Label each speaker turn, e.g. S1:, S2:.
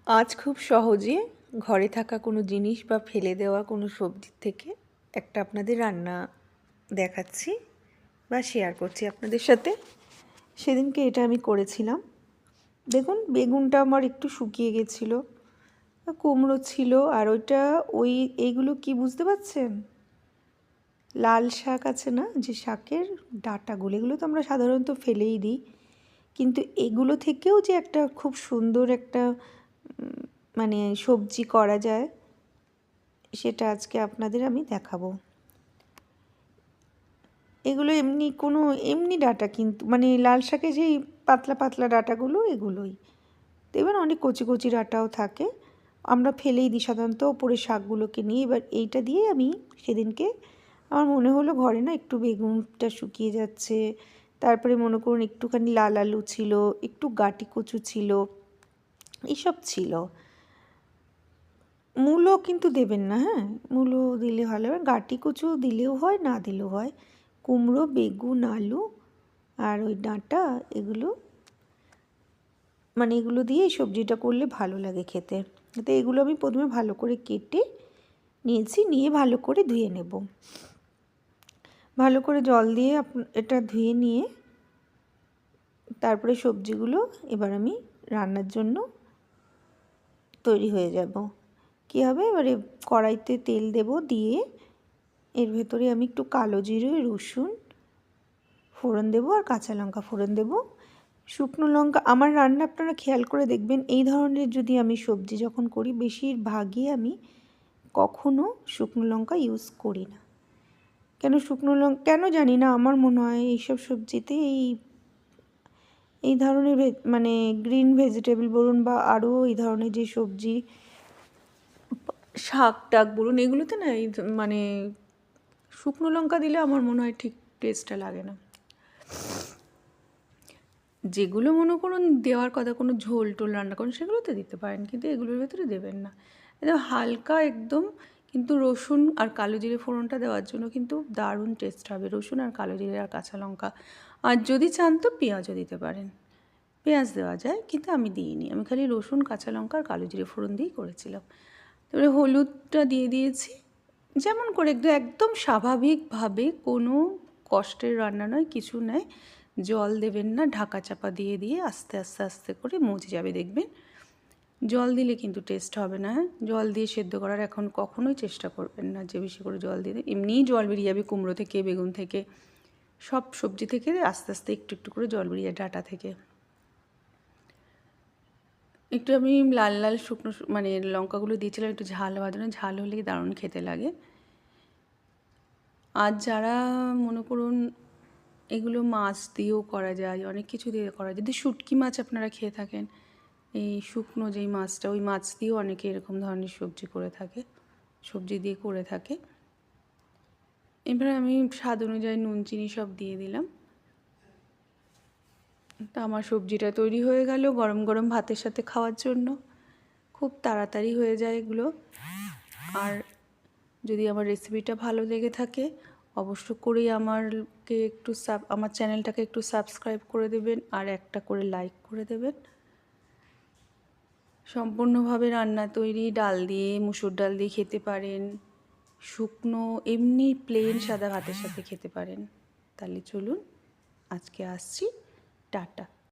S1: আজ খুব সহজে ঘরে থাকা কোনো জিনিস বা ফেলে দেওয়া কোনো সবজির থেকে একটা আপনাদের রান্না দেখাচ্ছি বা শেয়ার করছি আপনাদের সাথে। সেদিনকে এটা আমি করেছিলাম। দেখুন, বেগুনটা আমার একটু শুকিয়ে গেছিলো, কুমড়ো ছিল, আর এইগুলো কি বুঝতে পারছেন? লাল শাক আছে না, যে শাকের ডাঁটাগুলো, এগুলো তো আমরা সাধারণত ফেলেই দিই, কিন্তু এগুলো থেকেও যে একটা খুব সুন্দর একটা মানে সবজি করা যায়, সেটা আজকে আপনাদের আমি দেখাবো। এগুলো এমনি ডাঁটা, কিন্তু মানে লাল শাকে যেই পাতলা পাতলা ডাঁটাগুলো, এগুলোই দেখবেন অনেক কচি কচি ডাঁটাও থাকে, আমরা ফেলেই দিই সাধারণত ওপরের শাকগুলোকে নিয়ে। এবার এইটা দিয়ে আমি সেদিনকে আমার মনে হলো ঘরে না একটু বেগুনটা শুকিয়ে যাচ্ছে, তারপরে মনে করুন একটুখানি লাল আলু ছিল, একটু গাঁটি কচু ছিল, এইসব ছিল। মূলো কিন্তু দেবেন না, হ্যাঁ, মূলো দিলে ভালো হয়, গাঁটি কচু দিলেও হয়, না দিলেও হয়। কুমড়ো, বেগুন, আলু আর ওই ডাঁটা, এগুলো মানে এগুলো দিয়ে এই সবজিটা করলে ভালো লাগে খেতে। তো এগুলো আমি প্রথমে ভালো করে কেটে নিয়েছি, নিয়ে ভালো করে ধুয়ে নেব। ভালো করে জল দিয়ে এটা ধুয়ে নিয়ে তারপরে সবজিগুলো এবার আমি রান্নার জন্য তৈরি হয়ে যাব। কী হবে, এবারে কড়াইতে তেল দেব, দিয়ে এর ভেতরে আমি একটু কালো জিরে, রসুন ফোড়ন দেবো, আর কাঁচা লঙ্কা ফোড়ন দেবো, শুকনো লঙ্কা। আমার রান্না আপনারা খেয়াল করে দেখবেন, এই ধরনের যদি আমি সবজি যখন করি, বেশিরভাগই আমি কখনো শুকনো লঙ্কা ইউজ করি না। শুকনো লঙ্কা কেন জানি না, আমার মনে হয় এইসব সবজিতে এই ধরনের মানে গ্রিন ভেজিটেবল বলুন বা আরও এই ধরনের যে সবজি, শাক টাক বলুন, এগুলোতে না মানে শুকনো লঙ্কা দিলে আমার মনে হয় ঠিক টেস্টটা লাগে না। যেগুলো মনে করুন দেওয়ার কথা, কোনো ঝোল টোল রান্না করুন, সেগুলোতে দিতে পারেন, কিন্তু এগুলোর ভেতরে দেবেন না। একদম হালকা একদম, কিন্তু রসুন আর কালো জিরে ফোড়নটা দেওয়ার জন্য কিন্তু দারুণ টেস্ট হবে, রসুন আর কালো জিরে আর কাঁচা লঙ্কা। আর যদি চান তো পেঁয়াজও দিতে পারেন, পেঁয়াজ দেওয়া যায়, কিন্তু আমি দিইনি, আমি খালি রসুন, কাঁচা লঙ্কা আর কালো জিরে ফোড়ন দিয়েই করেছিলাম। তারপরে হলুদটা দিয়ে দিয়েছি, যেমন করে একদম স্বাভাবিকভাবে, কোনো কষ্টের রান্না নয়, কিছু নয়। জল দেবেন না, ঢাকা চাপা দিয়ে দিয়ে আস্তে আস্তে আস্তে করে মজে যাবে দেখবেন। জল দিলে কিন্তু টেস্ট হবে না, হ্যাঁ, জল দিয়ে সেদ্ধ করার এখন কখনোই চেষ্টা করবেন না যে বেশি করে জল দিয়ে। এমনিই জল বেরিয়ে যাবে কুমড়ো থেকে, বেগুন থেকে, সব সবজি থেকে আস্তে আস্তে একটু একটু করে জল বেরিয়ে যায়, ডাঁটা থেকে। একটু আমি লাল লাল শুকনো মানে লঙ্কাগুলো দিয়েছিলাম, একটু ঝাল হওয়ার জন্য, ঝাল হলেই দারুণ খেতে লাগে। আর যারা মনে করুন এগুলো মাছ দিয়েও করা যায়, অনেক কিছু দিয়ে করা যায়। যদি শুটকি মাছ আপনারা খেয়ে থাকেন, এই শুকনো যেই মাছটা, ওই মাছ দিয়েও অনেকে এরকম ধরনের সবজি করে থাকে, সবজি দিয়ে করে থাকে। এবার আমি স্বাদ অনুযায়ী নুন চিনি সব দিয়ে দিলাম। তা আমার সবজিটা তৈরি হয়ে গেল গরম গরম ভাতের সাথে খাওয়ার জন্য। খুব তাড়াতাড়ি হয়ে যায় এগুলো। আর যদি আমার রেসিপিটা ভালো লেগে থাকে, অবশ্য করেই আমার চ্যানেলটাকে একটু সাবস্ক্রাইব করে দেবেন, আর একটা করে লাইক করে দেবেন। সম্পূর্ণভাবে রান্না তৈরি, ডাল দিয়ে, মুসুর ডাল দিয়ে খেতে পারেন, শুকনো এমনি প্লেন সাদা ভাতের সাথে খেতে পারেন। তাহলে চলুন, আজকে আসছি, টাটা।